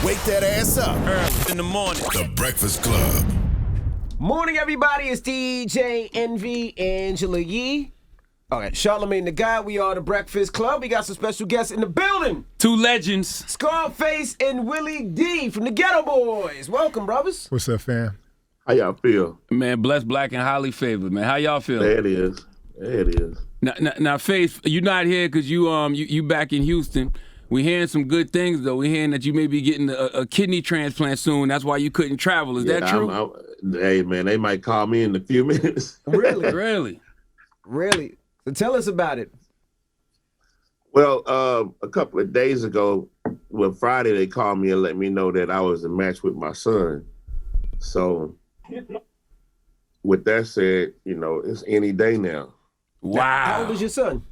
Wake that ass up. Early in the morning. The Breakfast Club. Morning, everybody. It's DJ Envy, Angela Yee. All right, Charlamagne the Guy. We are the Breakfast Club. We got some special guests in the building. Two legends. Scarface and Willie D from the Geto Boys. Welcome, brothers. What's up, fam? How y'all feel? Man, blessed, black, and highly favored, man. How y'all feel? There it is. There it is. Now, Faith, you're not here because you back in Houston. We hearing some good things, though. We hearing that you may be getting a kidney transplant soon. That's why you couldn't travel. Is that true? Hey, man, they might call me in a few minutes. Really? Really? So tell us about it. Well, a couple of days ago, Friday, they called me and let me know that I was a match with my son. So, with that said, it's any day now. Wow. How old is your son?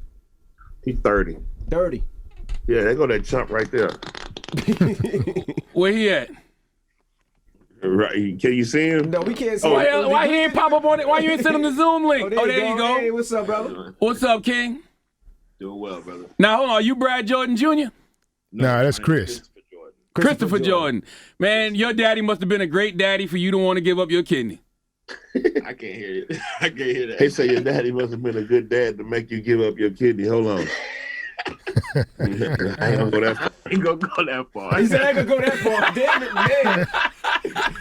He's 30. 30. Yeah, they go that chump right there. Where he at? Right? Can you see him? No, we can't see Oh, why he ain't pop up on it? Why you ain't send him the Zoom link? Oh, there you go. Hey, what's up, brother? What's up, King? Doing well, brother. Now, hold on. You Brad Jordan Jr.? No, that's Chris. Christopher Jordan. Man, your daddy must have been a great daddy for you to want to give up your kidney. I can't hear it. I can't hear that. They say your daddy must have been a good dad to make you give up your kidney. Hold on. I ain't gonna go that far. I ain't gonna go that far. He said I ain't gonna go that far. Damn it, man.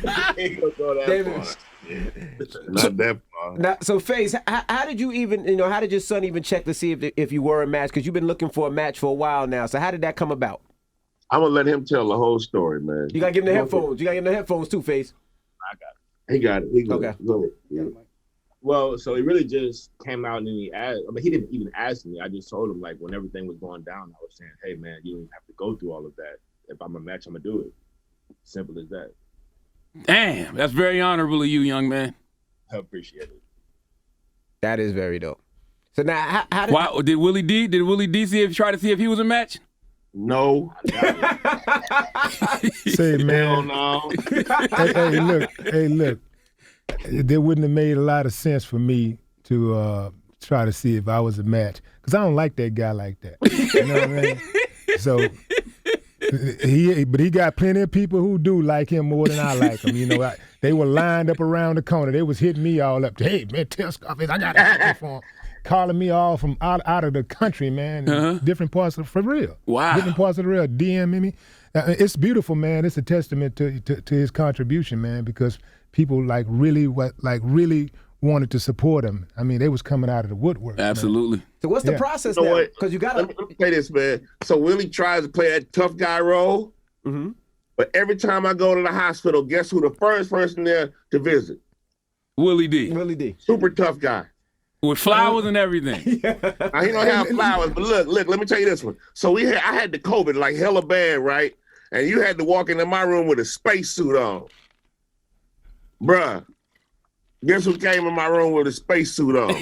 I ain't gonna go that far. Not that far. Now, so, Faze, how did you even, how did your son even check to see if you were a match? Because you've been looking for a match for a while now. So how did that come about? I'm gonna let him tell the whole story, man. You gotta give him the headphones. You gotta give him the headphones too, Faze. I got it. He got it. He got it. Go ahead. Yeah. Well, so he really just came out and he asked. I mean, he didn't even ask me. I just told him, like, when everything was going down, I was saying, hey, man, you don't even have to go through all of that. If I'm a match, I'm going to do it. Simple as that. Damn, that's very honorable of you, young man. I appreciate it. That is very dope. So now, how did Willie D try to see if he was a match? No. Say, man. No. Hey, look. It wouldn't have made a lot of sense for me to try to see if I was a match, because I don't like that guy like that. You know what I mean? So he got plenty of people who do like him more than I like him. They were lined up around the corner. They was hitting me all up. Hey, man, tell Scarface I got a for him. Calling me all from out of the country, man. Different parts for real. Wow. Different parts of the real. DMing me. It's beautiful, man. It's a testament to his contribution, man, because people really wanted to support him. I mean, they was coming out of the woodwork. Absolutely. Man. So what's the process now? Because you got Let me say this, man. So Willie tries to play that tough guy role, but every time I go to the hospital, guess who the first person there to visit? Willie D. Willie D. Super tough guy. With flowers and everything. Now, he don't have flowers, but look, let me tell you this one. So I had the COVID like hella bad, right? And you had to walk into my room with a spacesuit on. Bruh, guess who came in my room with a spacesuit on?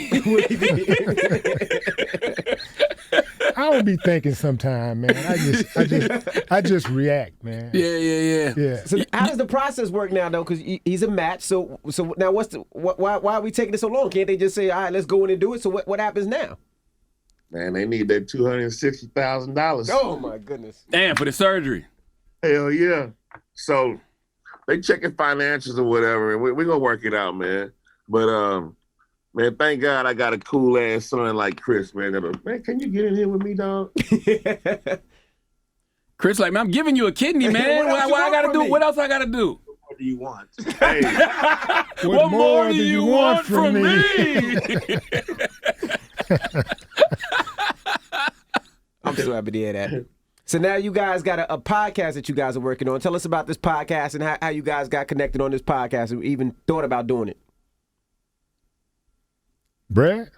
I don't be thinking sometime, man. I just react, man. Yeah. So how does the process work now, though? Because he's a match. So now why are we taking it so long? Can't they just say, all right, let's go in and do it? So what happens now? Man, they need that $260,000. Oh my goodness. Damn, for the surgery. Hell yeah. So they checking financials or whatever, and we're gonna work it out, man. But man, thank God I got a cool ass son like Chris, man. Man, can you get in here with me, dog? Chris, like, man, I'm giving you a kidney, man. What I gotta do? What else I gotta do? What do you want? Hey, what more do you want from me? I'm so happy to hear that. So now you guys got a podcast that you guys are working on. Tell us about this podcast and how you guys got connected on this podcast and even thought about doing it. Brad?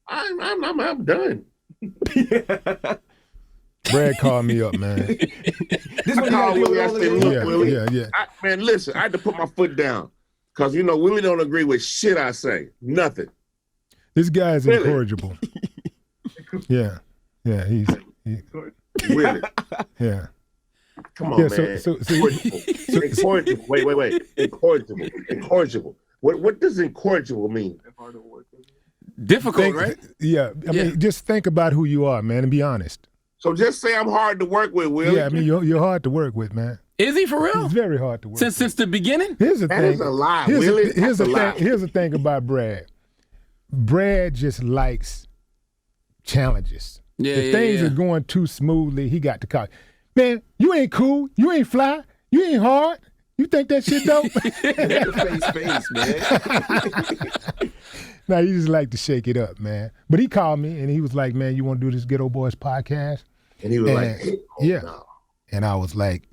I'm done. Brad called me up, man. I called Willie. I said, look, Willie. Yeah. Man, listen, I had to put my foot down. Because, Willie don't agree with shit I say. Nothing. This guy is incorrigible. Yeah, he's Willie. Yeah. Come on, man. Incorrigible. Wait. Incorrigible. What does incorrigible mean? Difficult, right? Yeah. I mean, just think about who you are, man, and be honest. So just say I'm hard to work with, Willie. Yeah, I mean, you're hard to work with, man. Is he for real? He's very hard to work with. Since the beginning? Here's the That thing. is a lie, Here's Willie. here's That's the a lie. thing. Here's the thing about Brad. Brad just likes challenges. If things are going too smoothly, he got to call. Man, you ain't cool. You ain't fly. You ain't hard. You think that shit dope? face, man. Nah, he just like to shake it up, man. But he called me and he was like, "Man, you want to do this Geto Boys podcast?" And he was And- like, oh, yeah. no. And I was like,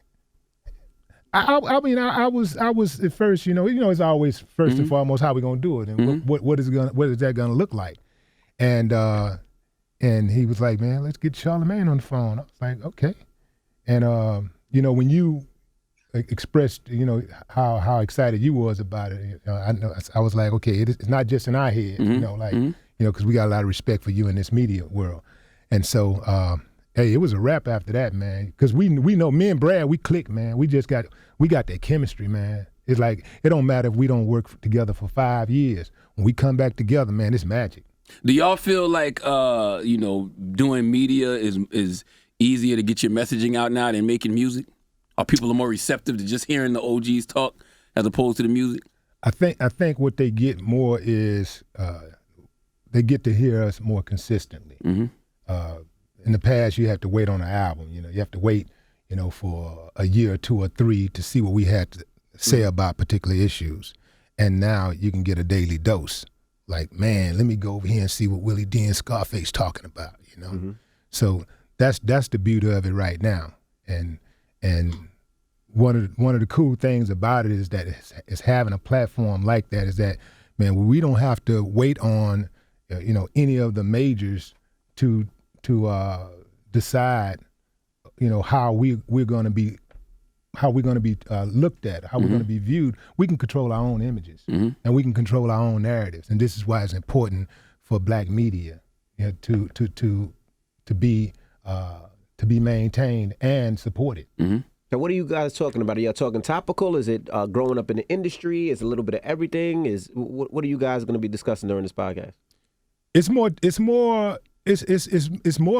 I mean, I was at first, it's always 1st and foremost how we gonna do it, and what is that gonna look like, and he was like, man, let's get Charlamagne on the phone. I was like, okay, and when you expressed, how excited you was about it, I was like, okay, it's not just in our head, because we got a lot of respect for you in this media world, and so. Hey, it was a wrap after that, man. Because we know me and Brad, we click, man. We got that chemistry, man. It's like it don't matter if we don't work together for 5 years. When we come back together, man, it's magic. Do y'all feel like doing media is easier to get your messaging out now than making music? Are people more receptive to just hearing the OGs talk as opposed to the music? I think what they get more is they get to hear us more consistently. In the past, you have to wait on an album. You have to wait, for a year or 2 or 3 to see what we had to say about particular issues. And now you can get a daily dose. Like, man, let me go over here and see what Willie D and Scarface talking about. So that's the beauty of it right now. And one of the cool things about it is that it's having a platform like that. Is that, man, we don't have to wait on any of the majors to decide, how we're going to be looked at, how we're going to be viewed. We can control our own images, and we can control our own narratives. And this is why it's important for Black media, to be maintained and supported. So what are you guys talking about? Are y'all talking topical? Is it growing up in the industry? Is it a little bit of everything? What are you guys going to be discussing during this podcast? It's more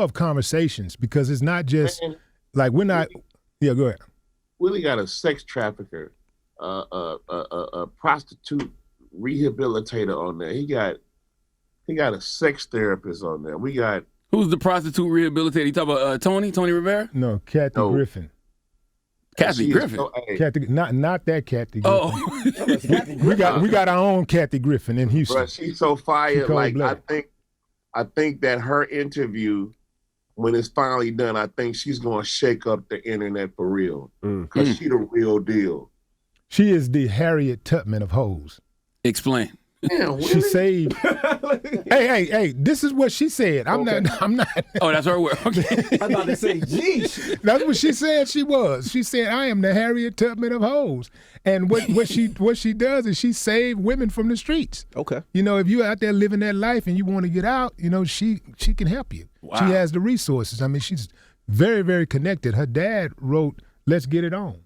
of conversations, because it's not just like we're not. Yeah, go ahead. Willie got a sex trafficker, a prostitute rehabilitator on there. He got a sex therapist on there. We got Who's the prostitute rehabilitator? You talk about Tony Rivera? No, Kathy Griffin. Kathy Griffin. Kathy, not that Kathy Griffin. Oh, we got our own Kathy Griffin in Houston. Bruh, she's so fired. Like, cold-blooded. I think that her interview, when it's finally done, I think she's gonna shake up the internet for real. Because she the real deal. She is the Harriet Tubman of hoes. explain. Damn, She saved. hey! This is what she said. I'm not. Oh, that's her word. Okay. I'm about to say, geez. That's what she said. She was. She said, "I am the Harriet Tubman of hoes." And what she does is she saved women from the streets. Okay. If you're out there living that life and you want to get out, she can help you. Wow. She has the resources. I mean, she's very, very connected. Her dad wrote "Let's Get It On"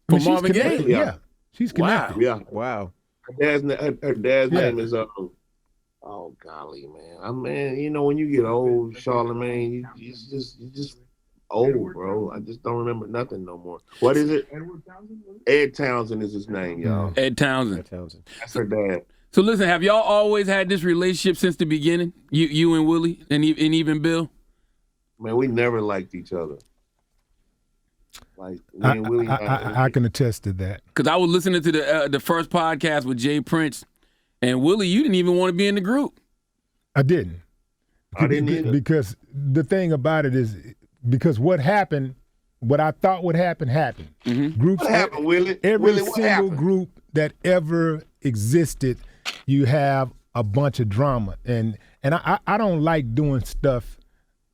For Marvin Gaye? Yeah, she's connected. Wow. Yeah. Wow. Her dad's name is oh golly, man. When you get old, Charlamagne, you just old, bro. I just don't remember nothing no more. What is it? Ed Townsend is his name, y'all. Ed Townsend. That's her dad. So listen, have y'all always had this relationship since the beginning? You and Willie and even Bill? Man, we never liked each other. Like me and Willie. I can attest to that. Because I was listening to the first podcast with Jay Prince, and Willie, you didn't even want to be in the group. I didn't. I didn't either. Because the thing about it is, because what happened, what I thought would happen, happened. Mm-hmm. Groups, What happened, Willie? every Willie, what single happened? group that ever existed, you have a bunch of drama, and I don't like doing stuff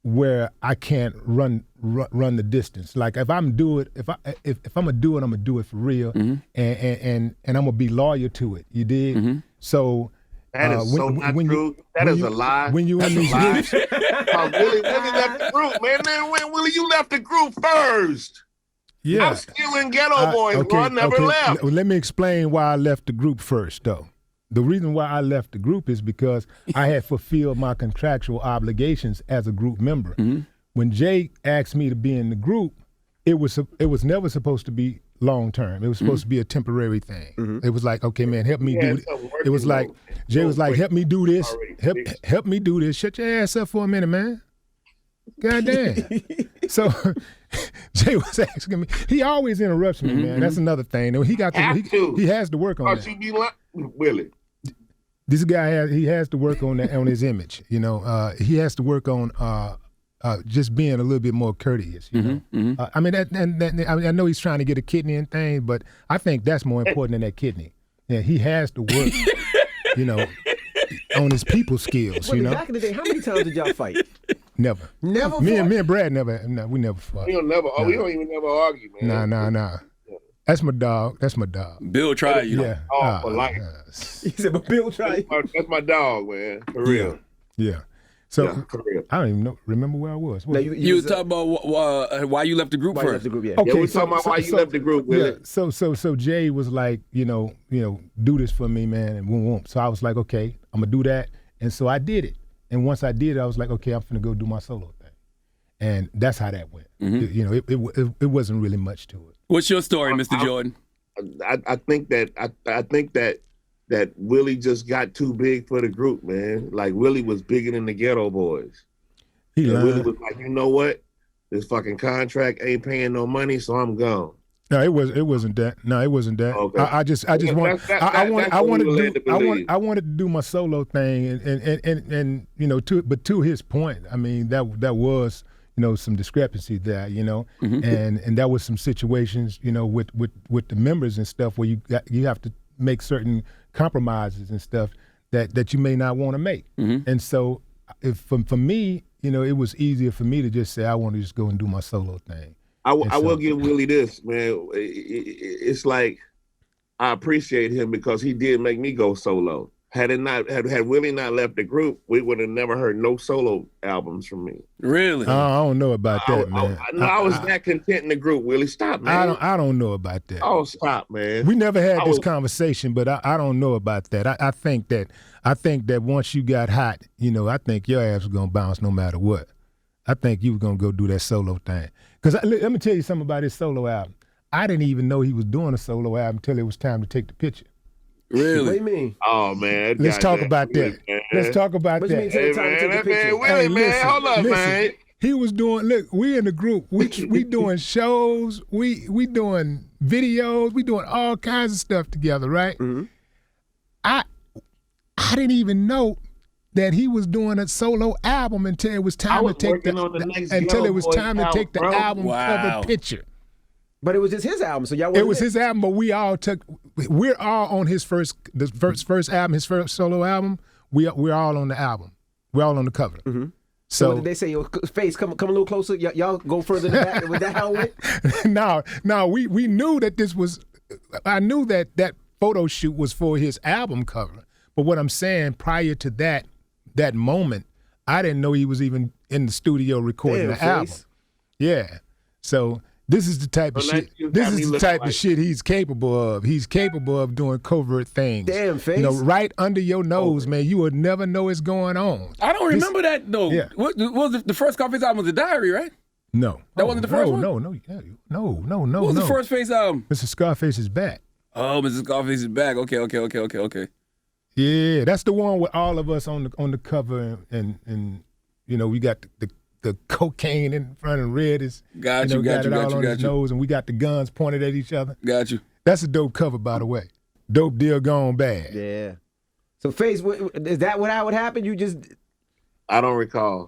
where I can't run the distance. Like if I'm gonna do it, I'm gonna do it for real, Mm-hmm. and I'm gonna be loyal to it. You did. Mm-hmm. So That is so not true. That is a lie. When you in That's a these lie. groups, Willie left the group, man. Then Willie, you left the group first. yeah. I'm still in Geto Boys, bro. I never left. Let me explain why I left the group first, though. The reason why I left the group is because I had fulfilled my contractual obligations as a group member. Mm-hmm. When Jay asked me to be in the group, it was never supposed to be long term. It was supposed to be a temporary thing. It was like, okay, man, help me do it. It was like Jay was like, help me do this. Help me do this. Shut your ass up for a minute, man. Goddamn. So Jay was asking me. He always interrupts me, man. That's another thing. He has to work on that. You be like Willie. This guy has to work on that, on his image. You know, he has to work on just being a little bit more courteous. You know, I mean, I know he's trying to get a kidney and things, but I think that's more important than that kidney. Yeah, he has to work. You know, on his people skills. Well, you know, back in the day, how many times did y'all fight? Never. Never. Me and Brad never. No, we never fought. We don't even never argue, man. Nah. That's my dog. Bill tried you. Yeah. For life. He said, but Bill tried. That's my dog, man. For real. Yeah. So Yeah, for real. I don't even remember where I was. No, You was talking about why you left the group why you first. left the group, yeah. Okay, Yeah, we talking about why you left the group, Willie. Yeah. So Jay was like, you know, do this for me, man, and boom. So I was like, okay, I'm gonna do that, and so I did it. And once I did it, I was like, okay, I'm finna go do my solo thing, and that's how that went. It wasn't really much to it. What's your story, Mr. Jordan? I think that Willie just got too big for the group, man. Like Willie was bigger than the Geto Boys. He And Willie lied. was like, you know what? This fucking contract ain't paying no money, so I'm gone. No, it wasn't that. No, it wasn't that. Okay. I just wanted to do my solo thing, and you know, to his point, I mean that was, you know, some discrepancy there, you know, and that was some situations, you know, with the members and stuff where you have to make certain compromises and stuff that you may not want to make, and so for me, you know, it was easier for me to just say I want to just go and do my solo thing. I will give Willie this, man. It's like I appreciate him because he did make me go solo. Had Willie not left the group, we would have never heard no solo albums from me. Really? I don't know about that, man. I was that content in the group, Willie. Stop, man. I don't know about that. Oh, stop, man. We never had this conversation, but I don't know about that. I think that once you got hot, you know, I think your ass was gonna bounce no matter what. I think you were gonna go do that solo thing. Because let me tell you something about his solo album. I didn't even know he was doing a solo album until it was time to take the picture. Really? What do you mean? Oh, man. Let's talk about that. Let's talk about What you mean that. take Hey, time to take man, the picture? Willie, man, listen, hold up, listen. man. He was doing. Look, we in the group. We doing shows. We doing videos. We doing all kinds of stuff together, right? I didn't even know that he was doing a solo album until it was time to take the album cover picture. But it was just his album, so y'all wasn't It was his album, but we're all on his first album, his first solo album. We're all on the album. We're all on the cover. So what did they say? Your face, come a little closer. Y'all go further in the back. Was that how it went? No, we knew that this was. I knew that photo shoot was for his album cover. But what I'm saying, prior to that moment, I didn't know he was even in the studio recording the album. Yeah. So this is the type of shit. This is the type of shit he's capable of. He's capable of doing covert things. Damn, Face. You know, right under your nose, man. You would never know it's going on. I don't remember that though. Yeah. What was the first Scarface album? Was The Diary, right? No. That wasn't the first one? No. What was the first Face album? Mr. Scarface is back. Oh, Mrs. Scarface is back. Okay. Yeah, that's the one with all of us on the cover, and you know, we got the cocaine in front and red is got it all on his nose, and we got the guns pointed at each other. Got you. That's a dope cover, by the way. Dope deal gone bad. Yeah. So, Face, is that what would happen? You just... I don't recall.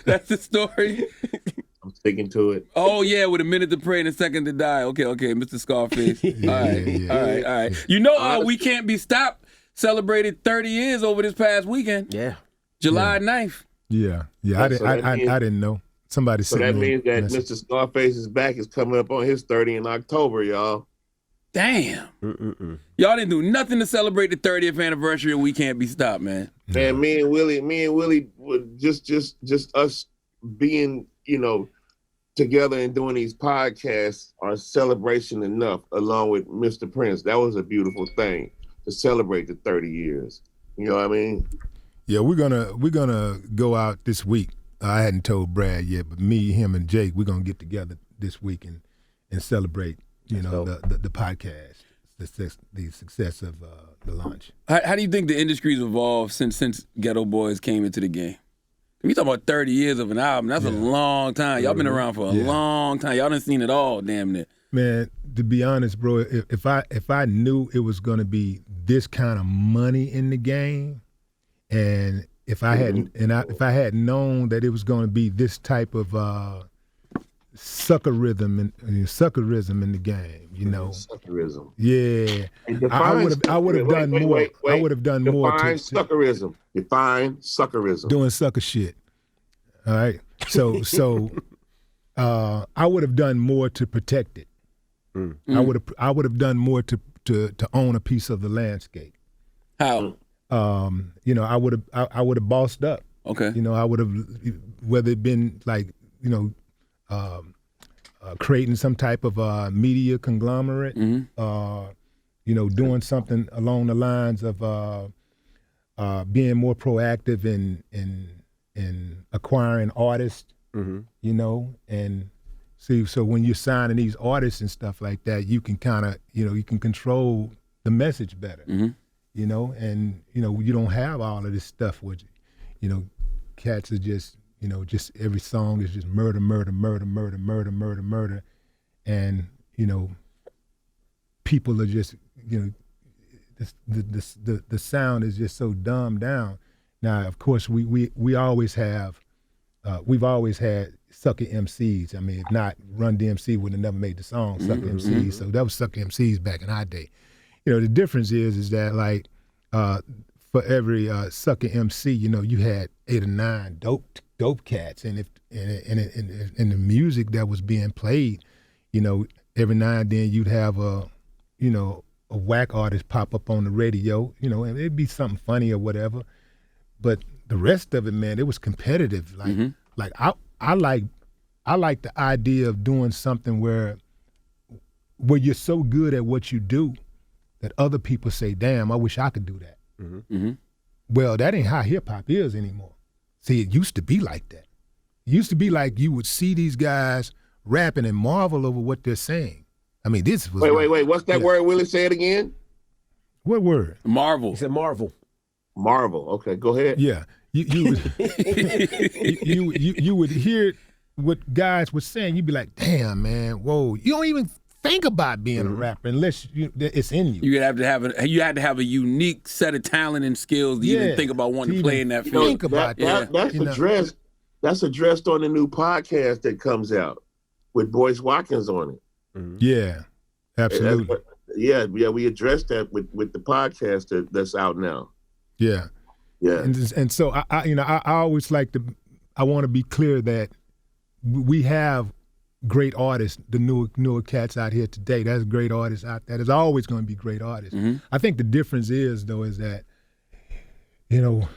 That's the story. I'm sticking to it. Oh yeah, with a minute to pray and a second to die. Okay, Mr. Scarface. All right. You know, We Can't Be Stopped celebrated 30 years over this past weekend. Yeah. July 9th. Yeah. I didn't know. Somebody said. So that means that Mr. Scarface's back is coming up on his 30 in October, y'all. Damn. Y'all didn't do nothing to celebrate the 30th anniversary of We Can't Be Stopped, man. Man, me and Willie, just us being, you know, together and doing these podcasts are celebration enough, along with Mr. Prince. That was a beautiful thing to celebrate the 30 years. You know what I mean? Yeah, we're gonna go out this week. I hadn't told Brad yet, but me, him, and Jake, we're gonna get together this week and celebrate. You know, the podcast, the success of the launch. How do you think the industry's evolved since Geto Boys came into the game? We talking about 30 years of an album. That's a long time. Y'all been around for a long time. Y'all done seen it all, damn near. Man, to be honest, bro, if I knew it was gonna be this kind of money in the game, and if I had known that it was gonna be this type of suckerism in the game, you know. Suckerism. Yeah, I would have done more. I would have done more. Define suckerism. Define suckerism. Doing sucker shit. All right. So I would have done more to protect it. I would have done more to own a piece of the landscape. How? You know, I would have bossed up. Okay. You know, I would have, whether it been like, you know, creating some type of media conglomerate, you know, doing something along the lines of being more proactive in acquiring artists, you know, and see, so when you're signing these artists and stuff like that, you can kind of, you know, you can control the message better, you know, and, you know, you don't have all of this stuff with you. You know, cats are just, you know, just every song is just murder, murder, murder, murder, murder, murder, murder. And, you know, people are just, you know, the sound is just so dumbed down. Now, of course, we always have, we've always had sucker MCs. I mean, if not, Run DMC would have never made the song Sucker MCs. So that was Sucker MCs back in our day. You know, the difference is that like for every sucker MC, you know, you had 8 or 9 dope cats, and if and the music that was being played, you know, every now and then you'd have a whack artist pop up on the radio, you know, and it'd be something funny or whatever. But the rest of it, man, it was competitive. Like I like the idea of doing something where you're so good at what you do that other people say, damn, I wish I could do that. Well, that ain't how hip hop is anymore. See, it used to be like that. It used to be like you would see these guys rapping and marvel over what they're saying. I mean, this was Wait. What's that word Willie said again? What word? Marvel. He said Marvel. Marvel. Okay, go ahead. Yeah. You would you would hear what guys were saying. You'd be like, damn, man, whoa. You don't even think about being a rapper unless it's in you. You had to have a unique set of talent and skills to even think about wanting to play in that field. Think about that. That's addressed on the new podcast that comes out with Boyce Watkins on it. Yeah, absolutely. We addressed that with the podcast that's out now. Yeah. And so I always I want to be clear that we have great artists, the newer cats out here today. There's great artists out there. There's always going to be great artists. I think the difference is that, you know,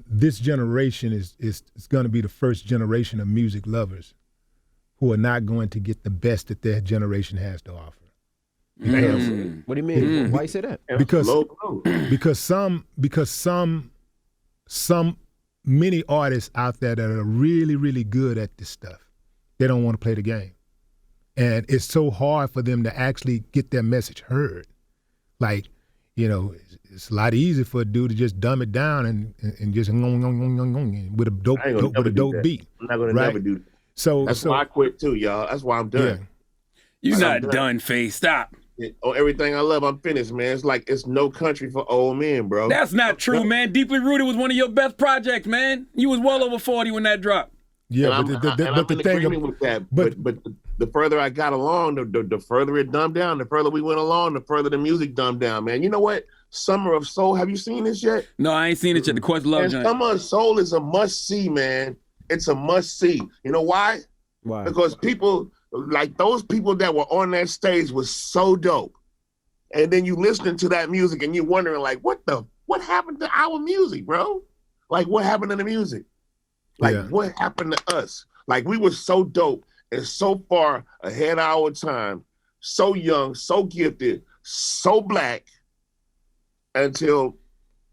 this generation is going to be the first generation of music lovers who are not going to get the best that their generation has to offer. What do you mean? Why you say that? Because some many artists out there that are really, really good at this stuff, they don't want to play the game. And it's so hard for them to actually get their message heard. Like, you know, it's a lot easier for a dude to just dumb it down and just with a dope beat. I'm not gonna never do that. So that's why I quit too, y'all. That's why I'm done. Yeah. You're not done, Faye. Stop. Everything I love, I'm finished, man. It's like it's no country for old men, bro. That's not true, man. Deeply Rooted was one of your best projects, man. You was well over 40 when that dropped. Yeah, but the thing with that. But the further I got along, the further it dumbed down. The further we went along, the further the music dumbed down, man. You know what? Summer of Soul. Have you seen this yet? No, I ain't seen it yet. The Quest Love joint. Summer of Soul is a must see, man. It's a must see. You know why? Why? Because people like those people that were on that stage was so dope. And then you listening to that music and you wondering like, what happened to our music, bro? Like, what happened to the music? Like, what happened to us? Like, we were so dope and so far ahead of our time, so young, so gifted, so black, until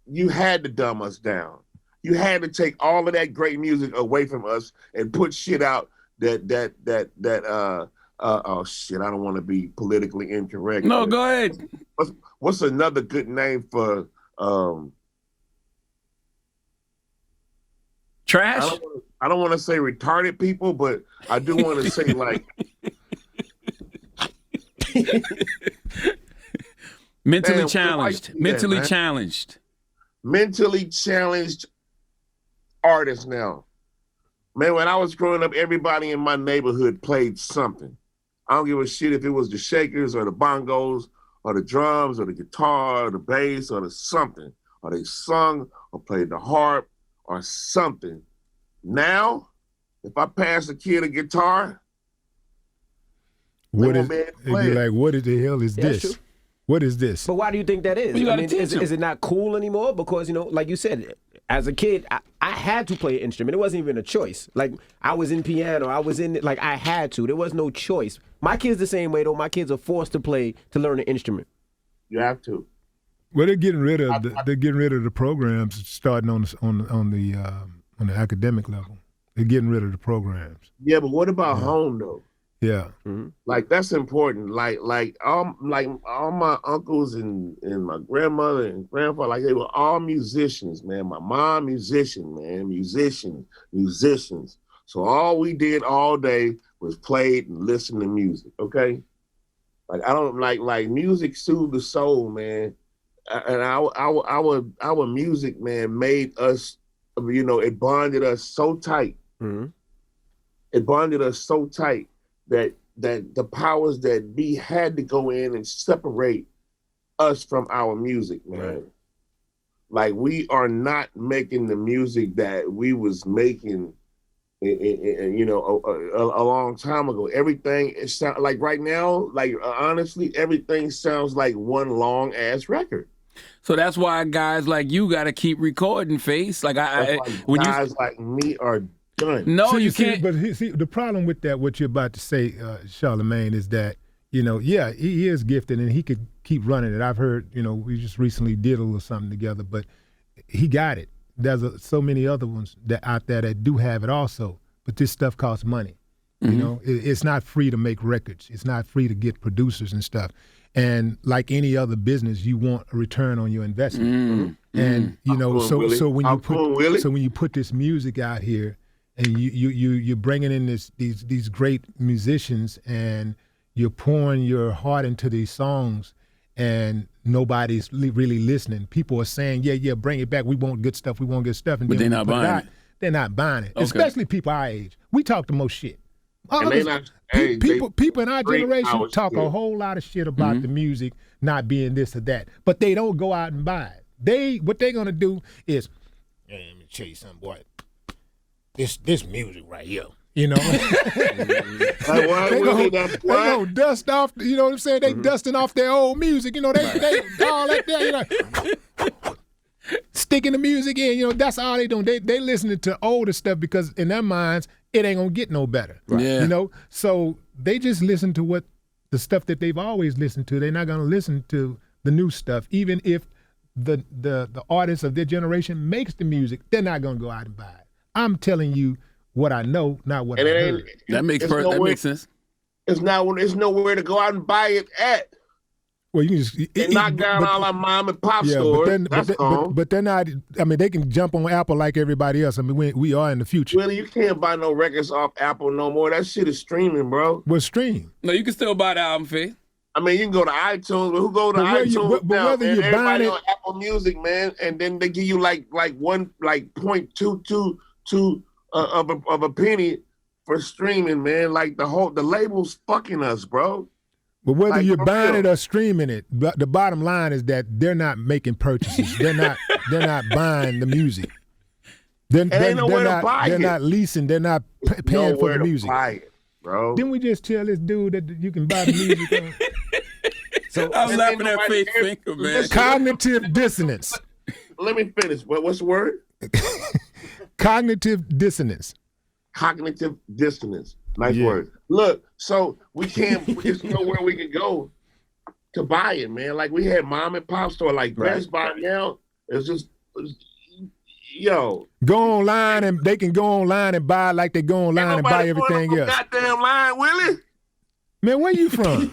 you had to dumb us down. You had to take all of that great music away from us and put shit out that oh shit, I don't want to be politically incorrect. No, go ahead. What's another good name for Trash? I don't want to say retarded people, but I do want to say like mentally Man, challenged. like Mentally that, challenged. mentally challenged artists now. Man, when I was growing up, everybody in my neighborhood played something. I don't give a shit if it was the shakers or the bongos or the drums or the guitar or the bass or the something. Or they sung or played the harp or something. Now, if I pass a kid a guitar, What they is? won't be able to It'd play be it. like, what the hell is Yeah, that's this? true. What is this? But why do you think that is? Well, you gotta teach is them. it not cool anymore? Because, like you said, as a kid, I had to play an instrument. It wasn't even a choice. Like, I was in piano. I was in, like, I had to. There was no choice. My kids the same way, though. My kids are forced to learn an instrument. You have to. Well, they're getting rid of the programs starting on the academic level. They're getting rid of the programs. Yeah, but what about home though? Yeah. Like that's important. Like all my uncles and my grandmother and grandfather, like they were all musicians, man. My mom musician, man, musicians. So all we did all day was play and listen to music. Okay, like I don't like music soothed the soul, man. And our music, man, made us, it bonded us so tight. Mm-hmm. It bonded us so tight that the powers that be had to go in and separate us from our music, man. Right. Like we are not making the music that we was making, a long time ago. Everything is sound like right now, like honestly, everything sounds like one long ass record. So that's why guys like you got to keep recording, Face. Like That's why when guys like me are done. no, See, you see, can't. But the problem with that, what you're about to say, Charlemagne, is that yeah, he is gifted and he could keep running it. I've heard, we just recently did a little something together, but he got it. There's so many other ones that out there that do have it also, but this stuff costs money. It's not free to make records. It's not free to get producers and stuff. And like any other business, you want a return on your investment. And so when you put this music out here, and you're bringing in these great musicians, and you're pouring your heart into these songs, and nobody's really listening. People are saying, yeah, bring it back. We want good stuff. And But they're not buying it. They're not buying it, Okay. especially people our age. We talk the most shit. And they not, hey, People in our drink generation our talk a shit. whole lot of shit about the music not being this or that, but they don't go out and buy it. What they're gonna do is, hey, let me tell you something, boy. This music right here, Like, they gonna dust off. You know what I'm saying? They dusting off their old music. They all that there. Sticking the music in. That's all they doing. They listening to older stuff because in their minds it ain't gonna get no better. Right. Yeah. So they just listen to what the stuff that they've always listened to. They're not gonna listen to the new stuff, even if the artist of their generation makes the music. They're not gonna go out and buy it. I'm telling you what I know, not what I heard. That makes sense. It's nowhere to go out and buy it at. Well, you can just Knock down all our mom and pop stores. But they're not. I mean, they can jump on Apple like everybody else. I mean, we are in the future. Willie, you can't buy no records off Apple no more. That shit is streaming, bro. We're stream. No, you can still buy the album, Face. I mean, you can go to iTunes, but who go to iTunes now? whether Man, you're buying everybody it on Apple Music, man, and then they give you like 0.222 of a penny for streaming, man. Like the label's fucking us, bro. But whether Like, you're for buying real. it or streaming it, the bottom line is that they're not making purchases. They're not buying the music. They're not leasing. They're not paying for Nowhere the to music. buy it, bro. Didn't we just tell this dude that you can buy the music on? So I was And laughing then at nobody Faith cares. Finger, man. Listen. Cognitive dissonance. Let me finish. What's the word? Cognitive dissonance. Cognitive dissonance. Nice Yeah. word. Look, so we can't. There's nowhere we can go to buy it, man. Like we had mom and pop store, like Right. Best Buy now. It's just yo. Go online and they can go online and buy like they go online and buy everything else. Goddamn line, Willie. Man, where you from?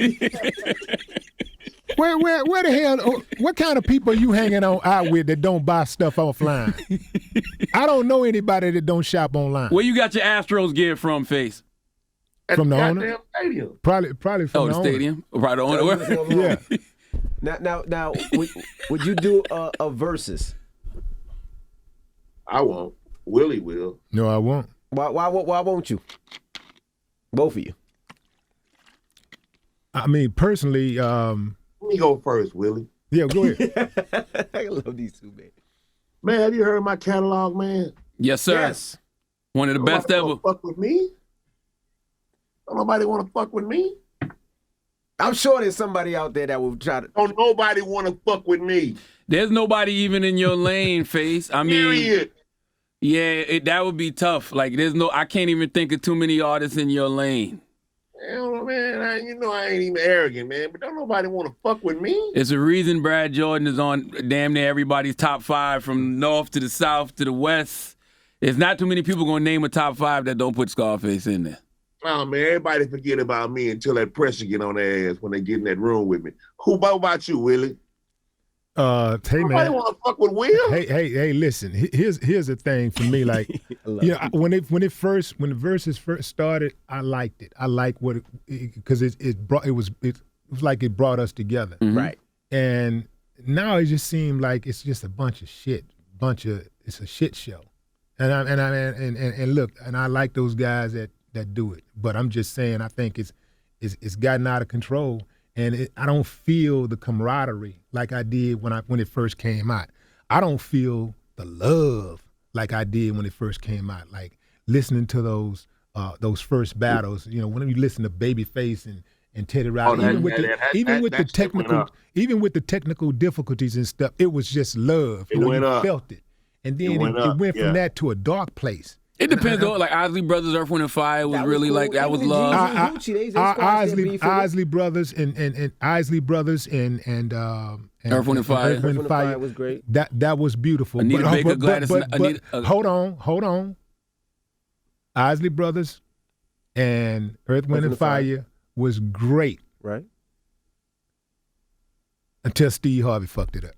Where the hell? What kind of people are you hanging out with that don't buy stuff offline? I don't know anybody that don't shop online. Where you got your Astros gear from, Face? From the goddamn owner? Stadium. Probably from the stadium. Right, the owner. Yeah. Now, would you do a versus? I won't. Willie will. No, I won't. Why won't you? Both of you. I mean, personally, Let me go first, Willie. yeah, go ahead. I love these two, man. Man, have you heard my catalog, man? Yes, sir. Yes. One of the best Nobody ever. wanna fuck with me? Don't nobody want to fuck with me? I'm sure there's somebody out there that will try to. Don't nobody want to fuck with me? There's nobody even in your lane, Face. I mean, Period. yeah, that would be tough. Like, I can't even think of too many artists in your lane. Hell, man, I ain't even arrogant, man. But don't nobody want to fuck with me? It's a reason Brad Jordan is on damn near everybody's top 5 from north to the south to the west. There's not too many people gonna name a top 5 that don't put Scarface in there. Oh, man, everybody forget about me until that pressure get on their ass when they get in that room with me. What about you, Willie? Hey Nobody man. want to fuck with Will? Hey, listen. Here's the thing for me. Like, when the verses first started, I liked it. I liked what because it was like it brought us together. Mm-hmm. Right. And now it just seemed like it's just a bunch of shit. It's a shit show. And look, and I like those guys that do it. But I'm just saying, I think it's gotten out of control. And I don't feel the camaraderie like I did when it first came out. I don't feel the love like I did when it first came out. Like listening to those first battles, when you listen to Babyface and Teddy Riley, even with the technical difficulties and stuff, it was just love. You felt it, and then it went from that to a dark place. It depends though. Like Isley Brothers, Earth, Wind and Fire was really cool. Like that was love. Isley Brothers and Isley Brothers and Earth, Wind and Fire. Earth, Wind and Fire was great. That was beautiful. Anita Baker, Gladys. Hold on. Isley Brothers and Earth, Wind and Fire was great. Right. Until Steve Harvey fucked it up.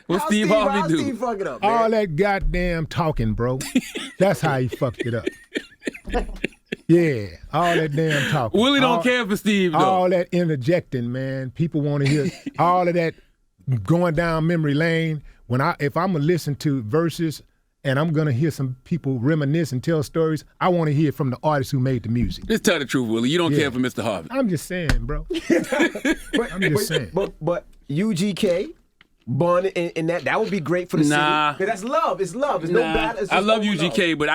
What Steve Harvey do? Steve fuck it up, man? All that goddamn talking, bro. That's how he fucked it up. Yeah, all that damn talking. Willie don't care for Steve, though. All that interjecting, man. People want to hear all of that going down memory lane. If I'm gonna listen to verses and I'm gonna hear some people reminisce and tell stories, I want to hear from the artists who made the music. Just tell the truth, Willie. You don't care for Mr. Harvey. I'm just saying, bro. I'm just saying. But UGK, Bun, and that would be great for the city. 'Cause that's love. It's love. It's no battle. I love UGK, but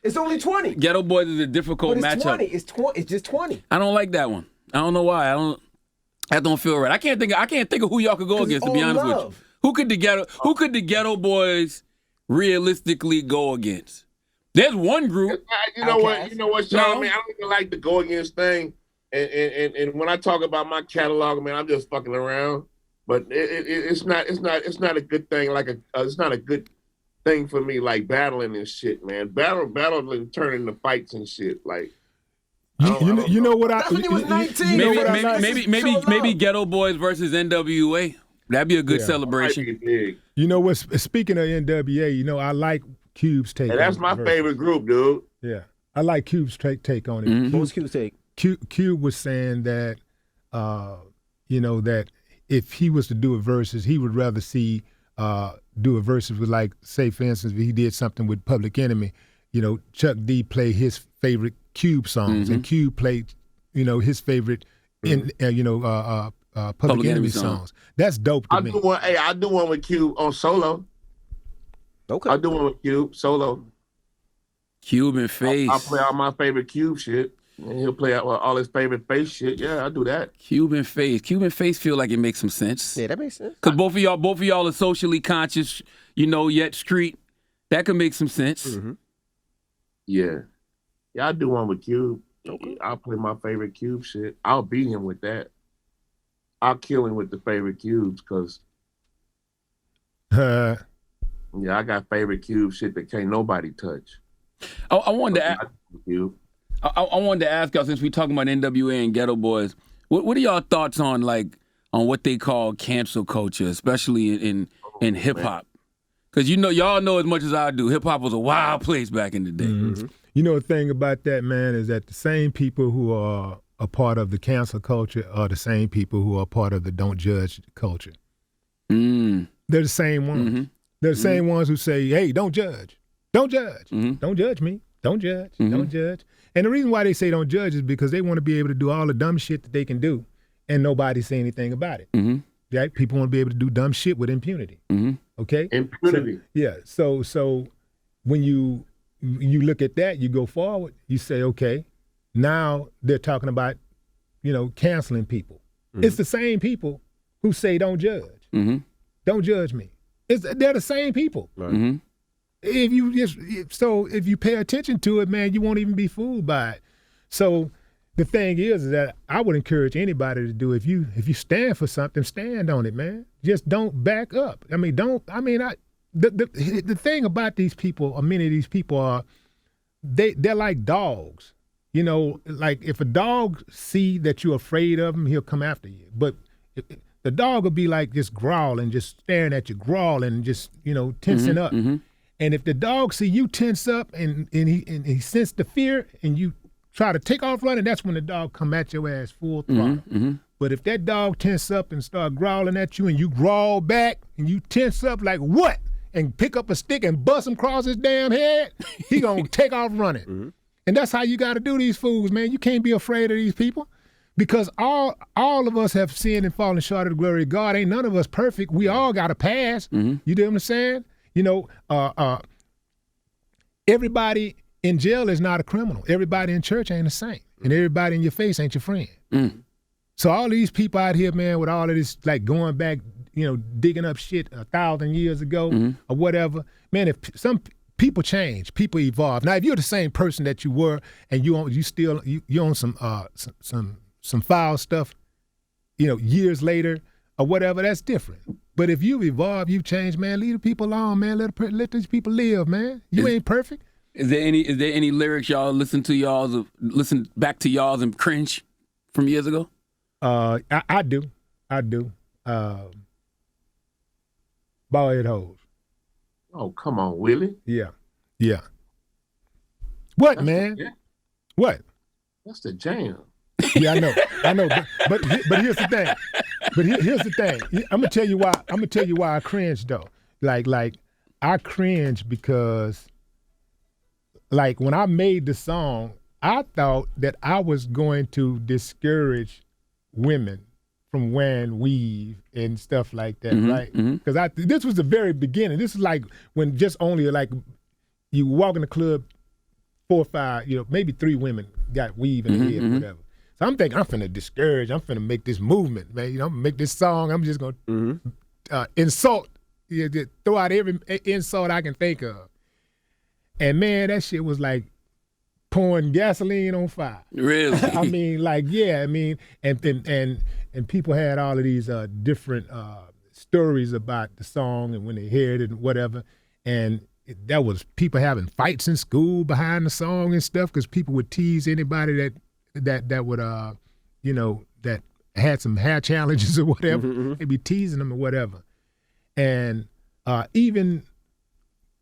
it's only 20. Ghetto Boys is a difficult But it's matchup. 20. It's just 20. I don't like that one. I don't know why. That don't feel right. I can't think of who y'all could go against, to be honest with you. Who could the Ghetto Boys realistically go against? There's one group. You know what, Sean? Man, I don't even like the go against thing. And when I talk about my catalog, man, I'm just fucking around. But it's not a good thing. It's not a good thing for me, like battling and shit, man. Battling turn into fights and shit. Like, you know what I? That's when he was 19. Maybe Ghetto Boys versus NWA. That'd be a good celebration. You know what? Speaking of NWA, I like Cube's take. And that's my favorite group, dude. Yeah, I like Cube's take on it. Mm-hmm. What was Cube's take? Cube was saying that, that if he was to do a versus, he would rather see do a versus with, like, say for instance, if he did something with Public Enemy, Chuck D play his favorite Cube songs, and Cube played, his favorite, Public Enemy songs. That's dope to me. I do one with Cube on solo. Okay. I do one with Cube solo. Cube and Face. I play all my favorite Cube shit. And he'll play out all his favorite Face shit. Yeah, I do that. Cube and Face feel like it makes some sense. Yeah, that makes sense. Because both of y'all are socially conscious, yet street. That could make some sense. Mm-hmm. Yeah. Yeah, I do one with Cube. Okay. I'll play my favorite Cube shit. I'll beat him with that. I'll kill him with the favorite Cubes because Yeah, I got favorite Cube shit that can't nobody touch. I wanted to ask. Cube. I wanted to ask y'all, since we talking about NWA and Geto Boys, what are y'all thoughts on what they call cancel culture, especially in hip hop? Because y'all know as much as I do, hip hop was a wild place back in the day. Mm-hmm. You know, the thing about that, man, is that the same people who are a part of the cancel culture are the same people who are part of the don't judge culture. Mm. They're the same ones. Mm-hmm. They're the same ones who say, hey, don't judge. Don't judge. Mm-hmm. Don't judge me. Don't judge. Mm-hmm. Don't judge. And the reason why they say don't judge is because they want to be able to do all the dumb shit that they can do and nobody say anything about it. Mm-hmm. Right? People want to be able to do dumb shit with impunity. Mm-hmm. Okay? Impunity. So when you look at that, you go forward, you say, okay, now they're talking about, canceling people. Mm-hmm. It's the same people who say don't judge. Mm-hmm. Don't judge me. They're the same people. Right. Mm-hmm. If you pay attention to it, man, you won't even be fooled by it. So the thing is that I would encourage anybody to do, if you stand for something, stand on it, man. Just don't back up. The thing about these people, or many of these people are, they're like dogs. Like if a dog see that you're afraid of him, he'll come after you. But the dog will be like just growling, just staring at you, growling, just tensing up. Mm-hmm. And if the dog see you tense up and he sense the fear and you try to take off running, that's when the dog come at your ass full throttle. Mm-hmm. But if that dog tense up and start growling at you and you growl back and you tense up like what? And pick up a stick and bust him across his damn head, he gonna take off running. Mm-hmm. And that's how you gotta do these fools, man. You can't be afraid of these people. Because all of us have sinned and fallen short of the glory of God. Ain't none of us perfect. We all got a pass. Mm-hmm. You know what I'm saying? Everybody in jail is not a criminal. Everybody in church ain't a saint. And everybody in your face ain't your friend. Mm. So all these people out here, man, with all of this, like going back, digging up shit 1,000 years ago or whatever, man, if some people change, people evolve. Now, if you're the same person that you were and you own some foul stuff, years later or whatever, that's different. But if you've evolved, you've changed, man, leave the people alone, man. Let these people live, man. You ain't perfect. Is there any lyrics y'all listen back to y'all's and cringe from years ago? I do. Bald head hoes. Oh, come on, Willie. Yeah. What, man? What? That's the jam. Yeah, I know. But here's the thing. Here's the thing. I'm gonna tell you why I cringe though. Like I cringe because, like, when I made the song, I thought that I was going to discourage women from wearing weave and stuff like that, right? Because this was the very beginning. This is like when just only like you walk in the club, 4 or 5, maybe 3 women got weave in the head or whatever. So I'm thinking I'm finna discourage. I'm finna make this movement, man. I'm gonna make this song. I'm just gonna insult, throw out every insult I can think of. And man, that shit was like pouring gasoline on fire. Really? I mean, and people had all of these different stories about the song and when they heard it and whatever. And that was people having fights in school behind the song and stuff because people would tease anybody that would that had some hair challenges or whatever. They'd be teasing them or whatever. And even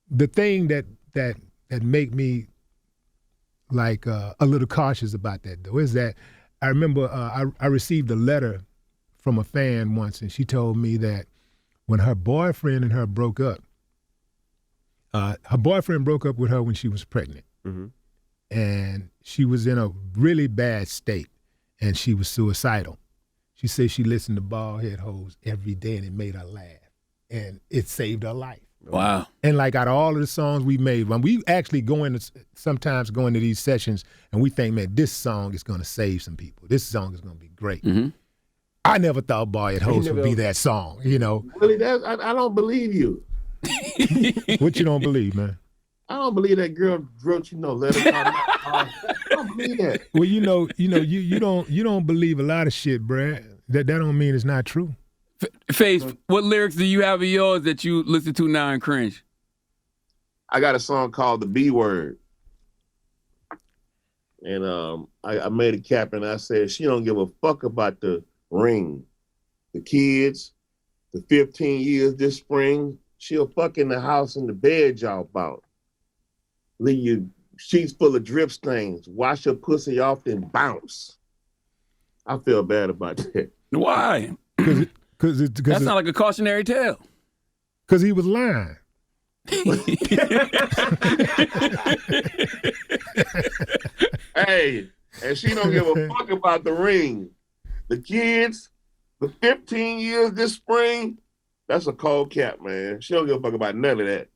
the thing that make me like a little cautious about that though is that I remember I received a letter from a fan once, and she told me that when her boyfriend and her broke up, her boyfriend broke up with her when she was pregnant. And she was in a really bad state, and she was suicidal. She said she listened to Bald Head Hoes every day, and it made her laugh, and it saved her life. Wow. And like out of all of the songs we made, when we actually sometimes go into these sessions, and we think, man, this song is going to save some people. This song is going to be great. I never thought Bald Head Hoes would be that song, Really, I don't believe you. What you don't believe, man? I don't believe that girl wrote let her come. I don't believe that. Well, you don't believe a lot of shit, Brad. That don't mean it's not true. Face, what lyrics do you have of yours that you listen to now and cringe? I got a song called The B Word. And I made a cap and I said, she don't give a fuck about the ring. The kids, the 15 years this spring, she'll fuck in the house and the bed y'all bought. Leave your sheets full of drip stains. Wash your pussy off and bounce. I feel bad about that. Why? Because That sounds like a cautionary tale. Because he was lying. Hey, and she don't give a fuck about the ring. The kids, the 15 years this spring, that's a cold cap, man. She don't give a fuck about none of that.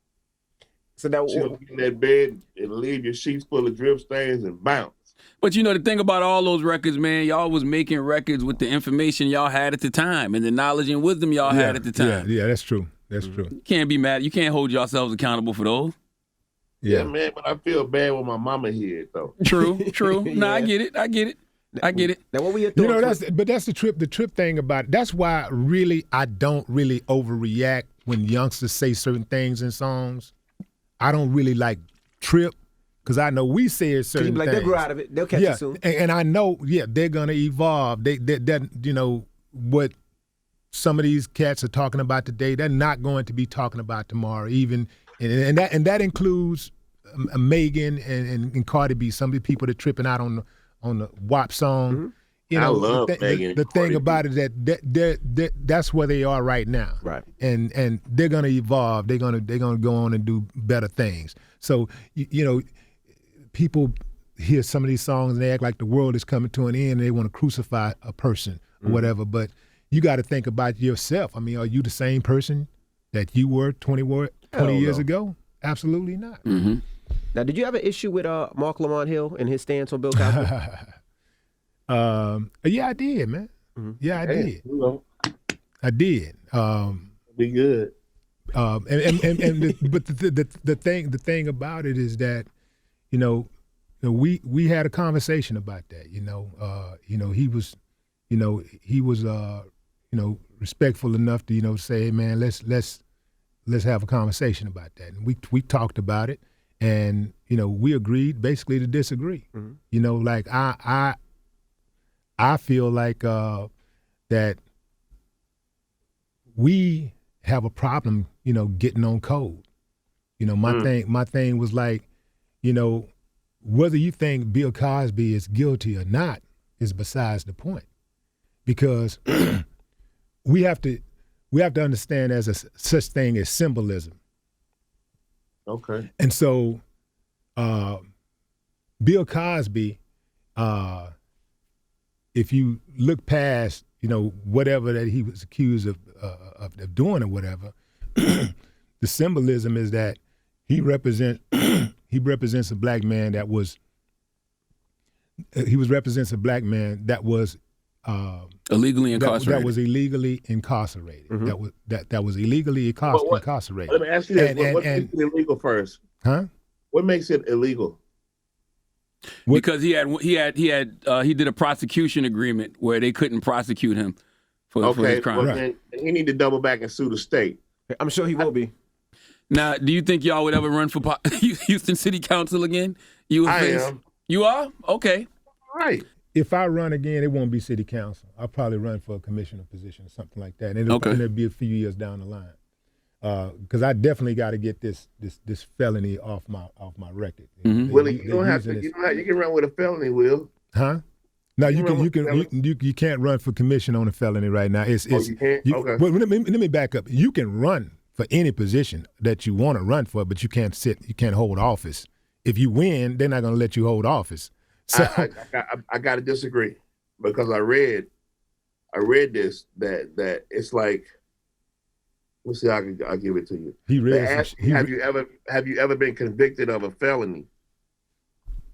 So that She'll get in that bed and leave your sheets full of drip stains and bounce. But you know, the thing about all those records, man, y'all was making records with the information y'all had at the time and the knowledge and wisdom y'all had at the time. Yeah, that's true. That's true. You can't be mad. You can't hold yourselves accountable for those. Yeah, man, but I feel bad with my mama here, though. True. No, I get it. I get it. Now, what were your You thoughts? know, that's the trip thing about it. That's why really I don't really overreact when youngsters say certain things in songs. I don't really like trip because I know we said certain like, things. they'll grow out of it. They'll catch it soon. And I know, they're gonna evolve. They you know what some of these cats are talking about today. They're not going to be talking about tomorrow. Even and that includes Megan and Cardi B. Some of the people that tripping out on the WAP song. Mm-hmm. You know, I love Megan. The thing about it that that's where they are right now. Right. And they're gonna evolve. They're gonna go on and do better things. So you know, people hear some of these songs and they act like the world is coming to an end and they want to crucify a person or whatever. But you got to think about yourself. I mean, are you the same person that you were 20 years ago? Absolutely not. Mm-hmm. Now, did you have an issue with Mark Lamont Hill and his stance on Bill Cosby? Yeah, I did, man. Mm-hmm. Yeah, I Hey, did. you know, I did. be good. But the thing about it is that, you know, we had a conversation about that. You know, he was respectful enough to say, hey, man, let's have a conversation about that. And we talked about it, and we agreed basically to disagree. Mm-hmm. Like I feel like that we have a problem, getting on code. My thing was like, whether you think Bill Cosby is guilty or not is besides the point, because we have to understand there's a such thing as symbolism. Okay. And so Bill Cosby, if you look past, whatever that he was accused of doing or whatever, the symbolism is that he represents a black man that was illegally incarcerated. That was illegally incarcerated. Mm-hmm. That was illegally incarcerated. Let me ask you this: what makes it illegal first? Huh? What makes it illegal? Because he did a prosecution agreement where they couldn't prosecute him for his crime. Well, then he need to double back and sue the state. I'm sure he will be. Now, do you think y'all would ever run for Houston City Council again? I am. You are? Okay. Right. If I run again, it won't be city council. I'll probably run for a commissioner position or something like that. And it'll be a few years down the line. Because I definitely got to get this felony off my record. Mm-hmm. Willie, you don't have to. You can run with a felony, Will. Huh? No, you can't run for commission on a felony right now. You can't? Okay. Well, let me back up. You can run for any position that you want to run for, but you can't hold office. If you win, they're not going to let you hold office. So I got to disagree, because I read this that it's like, let's see, I'll give it to you. Have you ever been convicted of a felony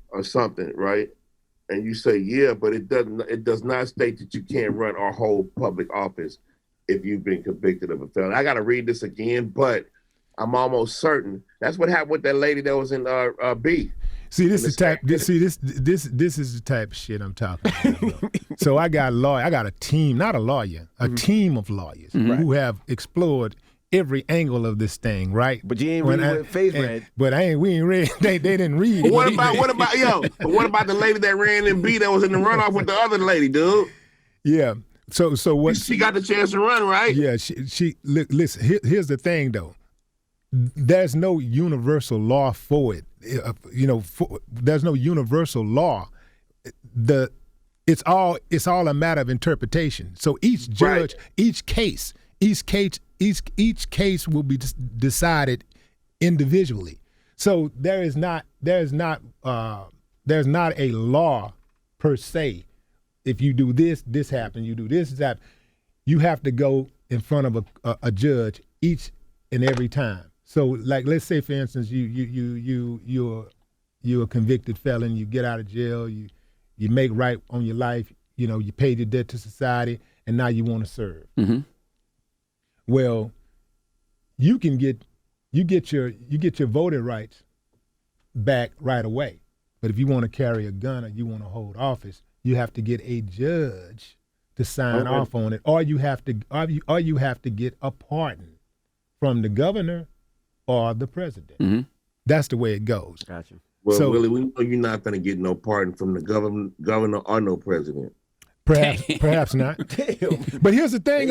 or something, right? And you say, yeah, but it does not state that you can't run or hold public office if you've been convicted of a felony. I got to read this again, but I'm almost certain that's what happened with that lady that was in B. See, this is the type of shit I'm talking about. So I got a team, not a lawyer, a team of lawyers who have explored every angle of this thing, right? But you ain't read what Face read. But we ain't read. They didn't read. But what about the lady that ran in B that was in the runoff with the other lady, dude? Yeah. So what? She got the chance to run, right? Yeah. She listen. Here's the thing, though. There's no universal law for it. There's no universal law. It's all a matter of interpretation. So each judge, each case will be decided individually. So there's not a law per se. If you do this, this happens. You do this, that. You have to go in front of a judge each and every time. So, like, let's say, for instance, you're a convicted felon. You get out of jail. You make right on your life. You paid your debt to society, and now you want to serve. Mm-hmm. Well, you get your voting rights back right away. But if you want to carry a gun or you want to hold office, you have to get a judge to sign off on it, or you have to get a pardon from the governor or the president. Mm-hmm. That's the way it goes. Gotcha. Well, So- Willie, we know you're not going to get no pardon from the governor or no president. Perhaps not. Damn. But here's the thing.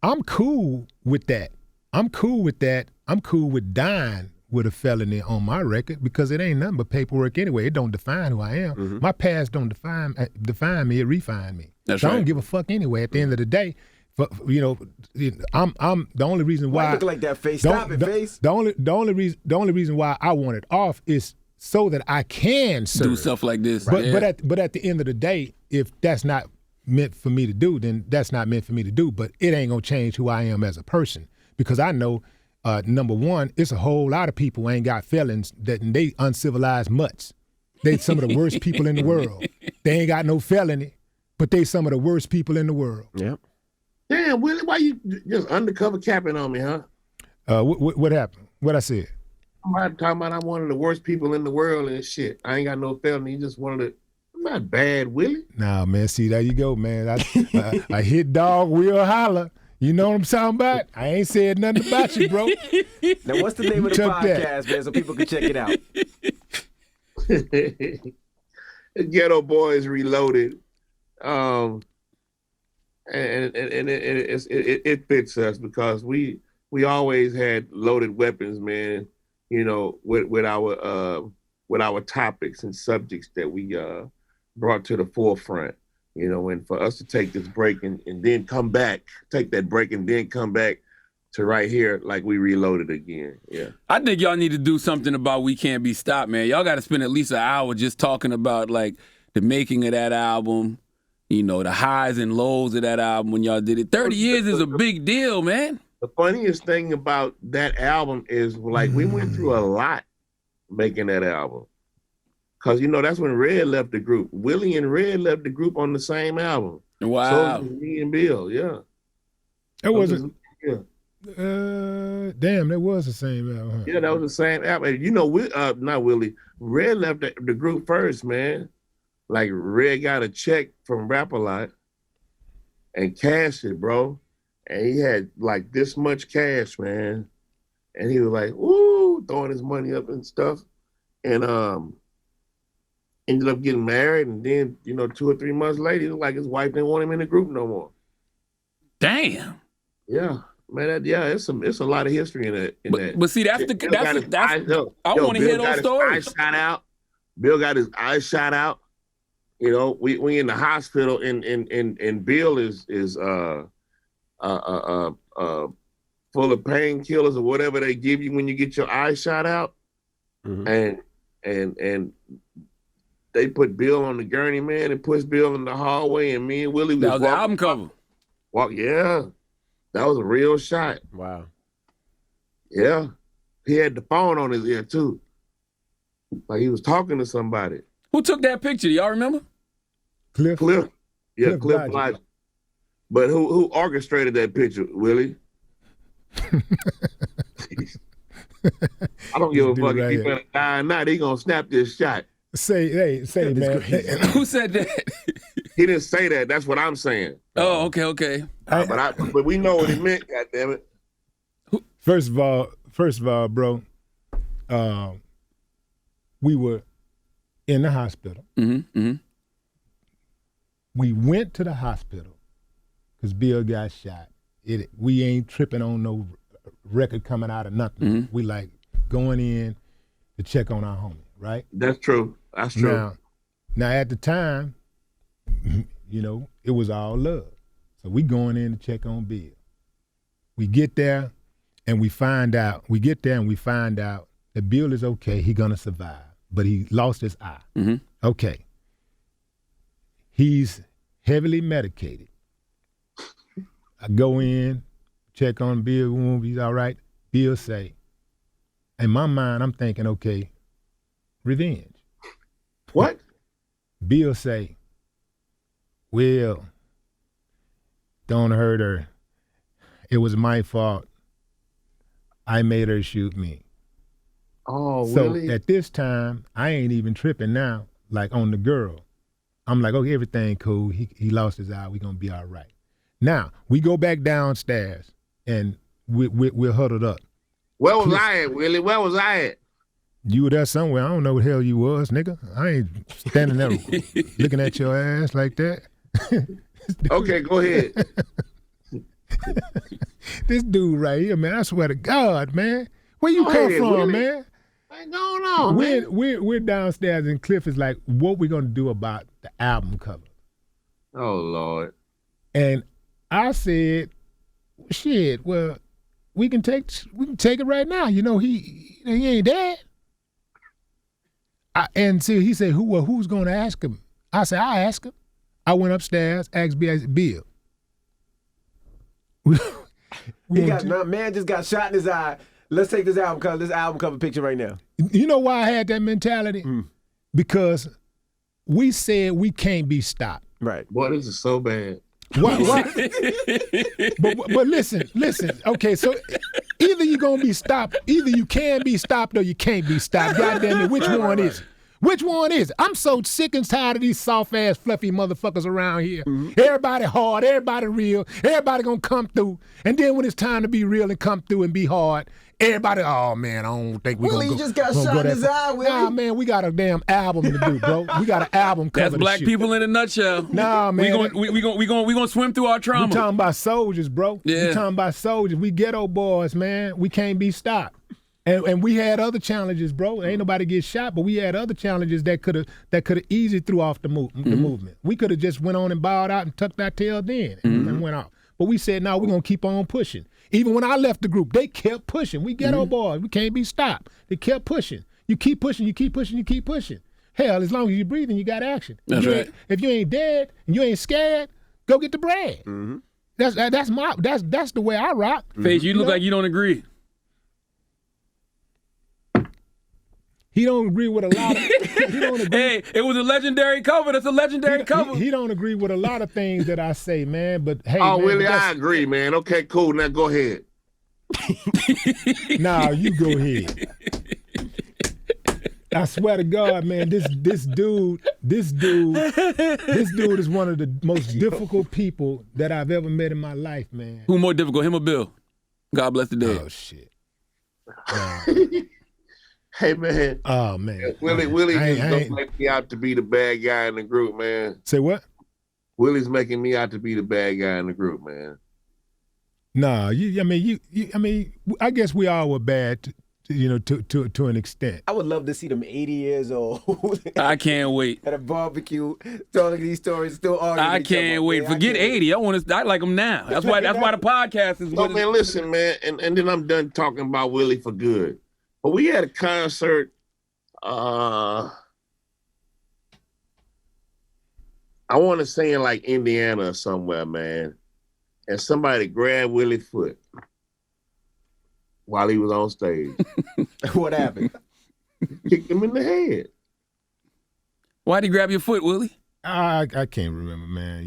I'm cool with that. I'm cool with dying with a felony on my record because it ain't nothing but paperwork anyway. It don't define who I am. Mm-hmm. My past don't define me. It refine me. That's so I right. don't give a fuck anyway. At the end of the day, I'm the only reason Why why. you look like that, Face? Stop it, Face. The only reason why I want it off is so that I can serve. Do stuff like this. But yeah. but at the end of the day, if that's not meant for me to do, then that's not meant for me to do. But it ain't gonna change who I am as a person because I know, number one, it's a whole lot of people who ain't got felons that they uncivilized mutts. They some of the worst people in the world. They ain't got no felony, but they some of the worst people in the world. Yep. Damn, Willie, why you just undercover capping on me, huh? What happened? What I said? I'm not talking about I'm one of the worst people in the world and shit. I ain't got no felony. You just one of the. I'm not bad, Willie. Nah, man. See, there you go, man. I hit dog, will holler. You know what I'm talking about? I ain't said nothing about you, bro. Now, what's the name of the Took that. podcast, man, so people can check it out? Geto Boys Reloaded. And it fits us because we always had loaded weapons, man. With our topics and subjects that we brought to the forefront. And for us to take this break and then come back, take that break and then come back to right here like we reloaded again. Yeah. I think y'all need to do something about We Can't Be Stopped, man. Y'all got to spend at least an hour just talking about like the making of that album, the highs and lows of that album when y'all did it. 30 years is a big deal, man. The funniest thing about that album is like we went through a lot making that album. Cause that's when Red left the group. Willie and Red left the group on the same album. Wow. So was me and Bill, yeah. It wasn't. Yeah. Damn, that was the same album. Huh? Yeah, that was the same album. Not Willie. Red left the group first, man. Like Red got a check from Rap-A-Lot and cashed it, bro. And he had like this much cash, man. And he was like, woo, throwing his money up and stuff. And ended up getting married. And then, 2 or 3 months later, it was like his wife didn't want him in the group no more. Damn. Yeah. Man, it's a lot of history in that. But see, I want to hear those stories. Bill got his eyes shot out. We in the hospital and Bill is full of painkillers or whatever they give you when you get your eyes shot out. Mm-hmm. And they put Bill on the gurney, man, and pushed Bill in the hallway, and me and Willie that was the album cover. Yeah. That was a real shot. Wow. Yeah. He had the phone on his ear too. Like he was talking to somebody. Who took that picture? Do y'all remember? Cliff. Yeah, Cliff Lodge. Lodge. But who orchestrated that picture, Willie? I don't give a fuck if he better die or not. He gonna snap this shot. Say, man. Who said that? He didn't say that. That's what I'm saying. Oh, okay. But we know what he meant. God damn it. First of all, bro, we were in the hospital. We went to the hospital because Bill got shot. We ain't tripping on no record coming out of nothing. We like going in to check on our homie, right? That's true. That's true. Now at the time, you know, it was all love. So we going in to check on Bill. We get there and we find out that Bill is okay, he gonna survive, but he lost his eye. Okay. He's heavily medicated. I go in, check on Bill, he's all right. Bill say, in my mind, I'm thinking, okay, revenge. What? Bill say, well, don't hurt her. It was my fault. I made her shoot me. Oh, So Willie. at this time, I ain't even tripping now, like on the girl. I'm like, okay, everything cool. He lost his eye. We gonna be all right. Now, we go back downstairs and we're huddled up. Where was I at, Willie? Where was I at? You were there somewhere. I don't know what the hell you was, nigga. I ain't standing there looking at your ass like that. Okay, go ahead. This dude right here, man, I swear to God, man. Where you Go come ahead, from, Willie. man? What's going on, man? We're downstairs and Cliff is like, what we gonna do about the album cover? Oh, Lord. And I said, shit, well, we can take it right now. You know, he ain't dead. And see, he said, who's gonna ask him? I said, I'll ask him. I went upstairs, asked Bill. Man just got shot in his eye. Let's take this album cover picture right now. You know why I had that mentality? Because we said we can't be stopped. Right. Boy, this is so bad. Why? But listen. Okay, so either you're gonna be stopped, either you can be stopped or you can't be stopped. God damn it, which one is it? Which one is it? I'm so sick and tired of these soft-ass, fluffy motherfuckers around here. Everybody hard, everybody real, everybody gonna come through. And then when it's time to be real and come through and be hard, everybody, oh man, I don't think we're Willie, gonna go. you just got shot in his eye, Willie. Nah, man, we got a damn album to do, bro. We got an album cover. That's black to shoot. people in a nutshell. Nah, man. We gonna swim through our trauma. We talking about soldiers, bro. Yeah. We talking about soldiers. We ghetto boys, man. We can't be stopped. And we had other challenges, bro. Ain't nobody get shot, but we had other challenges that could have easily threw off the movement. We could have just went on and bowed out and tucked our tail in and went off. But we said, no, we're gonna keep on pushing. Even when I left the group, they kept pushing. We ghetto boys. We can't be stopped. They kept pushing. You keep pushing. You keep pushing. You keep pushing. Hell, as long as you're breathing, you got action. That's right. If you ain't dead and you ain't scared, go get the bread. That's the way I rock. Face, you look like you don't agree. He don't agree with a lot of. He don't agree. Hey, it was a legendary cover. That's a legendary cover. He don't agree with a lot of things that I say, man. But hey, Oh, man, Willie, I agree, man. Okay, cool. Now go ahead. Nah, you go ahead. I swear to God, man, this dude is one of the most difficult people that I've ever met in my life, man. Who more difficult, him or Bill? God bless the dead. Oh shit. Hey, man. Oh man. Willie I just don't make me out to be the bad guy in the group, man. Say what? Willie's making me out to be the bad guy in the group, man. Nah, I guess we all were bad, to an extent. I would love to see them 80 years old. I can't wait. At a barbecue, telling these stories, still arguing. I can't wait. Man, Forget 80. I like them now. That's why the podcast is. No, man, listen, man, and then I'm done talking about Willie for good. But we had a concert. I want to say in like Indiana or somewhere, man. And somebody grabbed Willie's foot while he was on stage. What happened? Kicked him in the head. Why'd he grab your foot, Willie? I can't remember, man.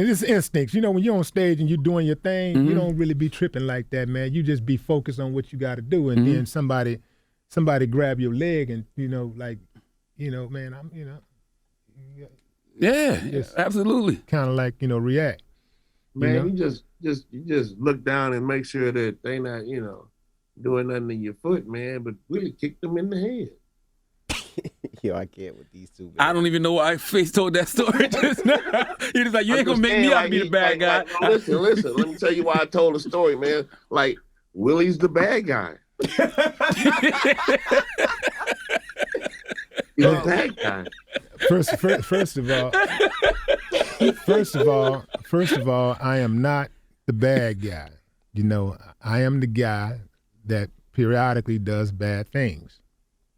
It's instincts. When you're on stage and you're doing your thing, you don't really be tripping like that, man. You just be focused on what you got to do, and then somebody grab your leg, and man, Yeah, absolutely. Kind of like react. Man, you just look down and make sure that they not, doing nothing to your foot, man, but Willie kicked him in the head. Yo, I can't with these two. Man. I don't even know why Face told that story just now. He was like, you ain't gonna make me out to be the bad guy. No, listen. Let me tell you why I told the story, man. Like, Willie's the bad guy. He's the bad guy. First of all, I am not the bad guy. You know, I am the guy that periodically does bad things.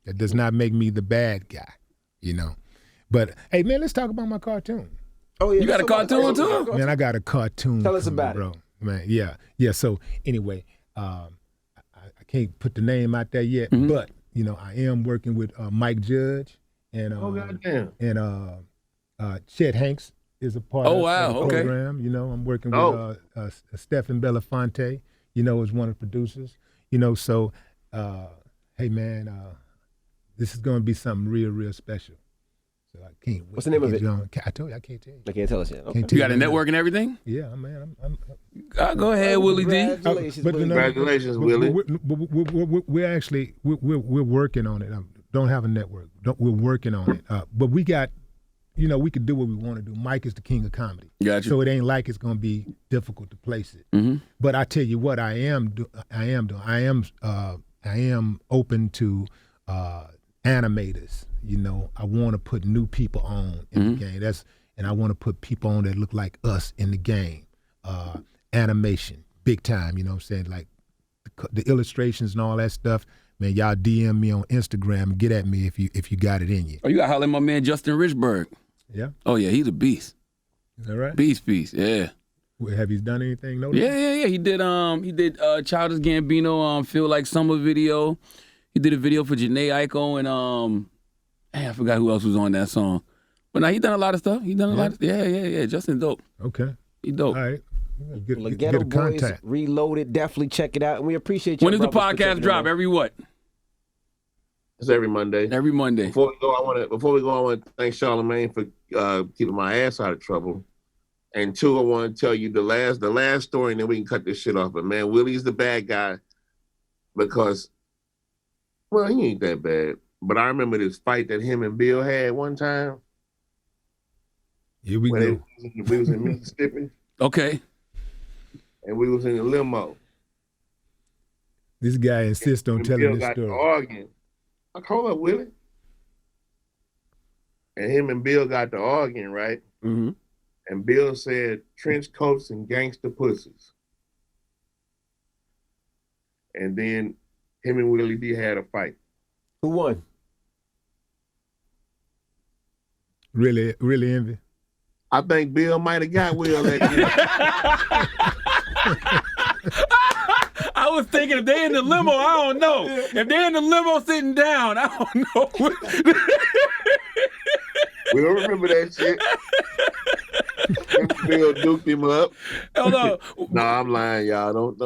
That does not make me the bad guy, you know. But hey, man, let's talk about my cartoon. Oh yeah, you got a cartoon too? Man, I got a cartoon. Tell us about it, man. Yeah. So anyway, I can't put the name out there yet, but you know, I am working with Mike Judge and Chet Hanks is a part of the program. You know, I'm working with Stephen Belafonte. You know, is one of the producers. You know, so hey, man. This is going to be something real special. So I can't wait. What's the name of it? I told you I can't tell you. I can't tell us yet. Okay. You got a network and everything? Yeah, man. Go ahead, Willie D. Congratulations, Willie. We're actually we're working on it. Don't have a network. We're working on it. But we got, you know, we could do what we want to do. Mike is the king of comedy. Gotcha. So it ain't like it's going to be difficult to place it. Mm-hmm. But I tell you what, I am open to animators. You know, I want to put new people on in the game. And I want to put people on that look like us in the game. Animation, big time. You know what I'm saying? Like the illustrations and all that stuff. Man, y'all DM me on Instagram and get at me if you got it in you. Oh, you got to holler at my man Justin Richburg. Yeah. Oh yeah, he's a beast. Is that right? Beast. Yeah. Well, have you done anything? Notable? Yeah. He did Childish Gambino Feel Like Summer video. He did a video for Janae Aiko and I forgot who else was on that song. But now he done a lot of stuff. Yeah. Justin dope. Okay. He dope. All right. Get Geto a Boys contact. Reloaded. Definitely check it out, and we appreciate you. When does the podcast drop? Every what? It's every Monday. Every Monday. Before we go, I want to thank Charlamagne for keeping my ass out of trouble. And two, I want to tell you the last story, and then we can cut this shit off. But man, Willie's the bad guy because, well, he ain't that bad. But I remember this fight that him and Bill had one time. Here we go. We was in Mississippi. Okay. And we was in the limo. This guy insists on telling Bill this got story. to arguing. I call up Willie. And him and Bill got to arguing, right? Mm-hmm. And Bill said, trench coats and gangster pussies. And then him and Willie D had a fight. Who won? Really envy? I think Bill might have got Will that year. I was thinking if they in the limo, I don't know. If they're in the limo sitting down, I don't know. We don't remember that shit. Bill duked him up. Hold on. No, I'm lying, y'all. Don't.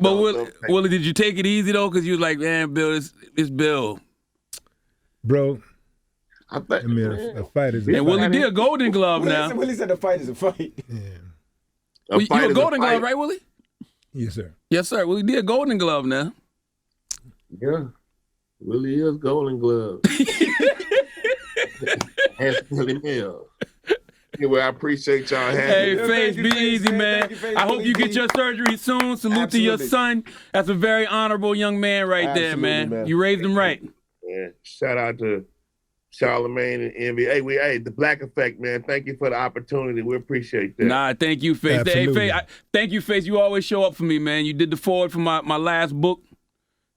But Willie, did you take it easy though? Because you was like, man, Bill, it's Bill. Bro, I think, a fight is a and fight. Willie did a Golden Glove now. Willie said the fight is a fight. Yeah. You a Golden Glove, right, Willie? Yes, sir. Yes, sir. Willie did a Golden Glove now. Yeah. Willie is Golden Glove. Ask Willie Mills. Anyway, I appreciate y'all having me. Hey, Face, be easy, man. I hope you get your surgery soon. Salute to your son. That's a very honorable young man right there, man. You raised him right. Yeah. Shout out to Charlamagne and Envy. Hey, the Black Effect, man. Thank you for the opportunity. We appreciate that. Nah, thank you, Face. Hey, Face, thank you, Face. You always show up for me, man. You did the forward for my last book.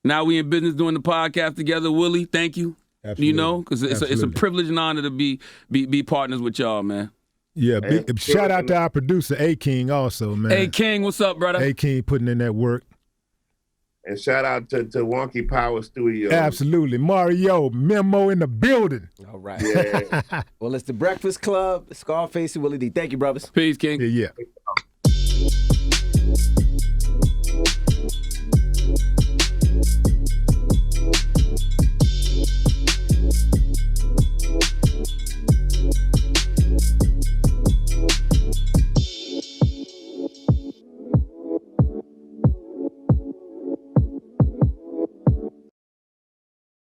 Now we in business doing the podcast together. Willie, thank you. Absolutely. You know, because it's a privilege and honor to be partners with y'all, man. Yeah, shout out to our producer, A-King, also, man. A-King, what's up, brother? A-King putting in that work. And shout out to Wonky Power Studios. Absolutely. Mario, Memo in the building. All right. Yeah. Well, it's the Breakfast Club, Scarface and Willie D. Thank you, brothers. Peace, King. Yeah.